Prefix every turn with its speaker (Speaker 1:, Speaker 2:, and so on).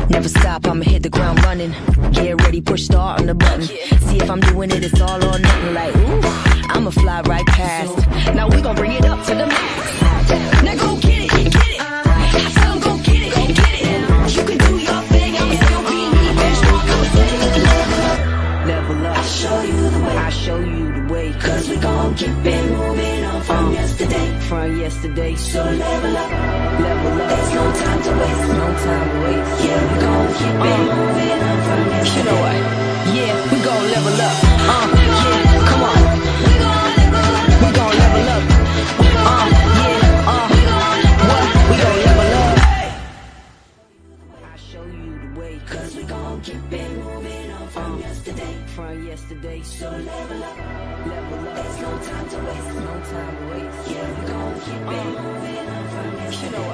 Speaker 1: Never stop, I'ma hit the ground running. Get ready, push start on the button. See if I'm doing it, it's all or nothing. Like, ooh, I'ma fly right past. Now we gon' bring it up to the max. Now go get it, get it. I tell 'em go get it, get it. You can do your thing, I'ma still be me. Benchmark, I'ma say level up. Level up. I'll show you the way. I'll show you the way. Cause we gon' keep it moving on from yesterday. From yesterday. So level up. Level up. There's no time to waste. No time to waste. Yeah, we gon' keep it moving on from yesterday. You know what? Yeah, we gon' level up. Yeah, come on. We gon' level up. What? We gon' level up. I'll show you the way. Cause we gon' keep it moving on from yesterday. From yesterday. So level up. Level up. There's no time to waste. No time to waste. Yeah, we gon' keep it moving on from yesterday. You know what?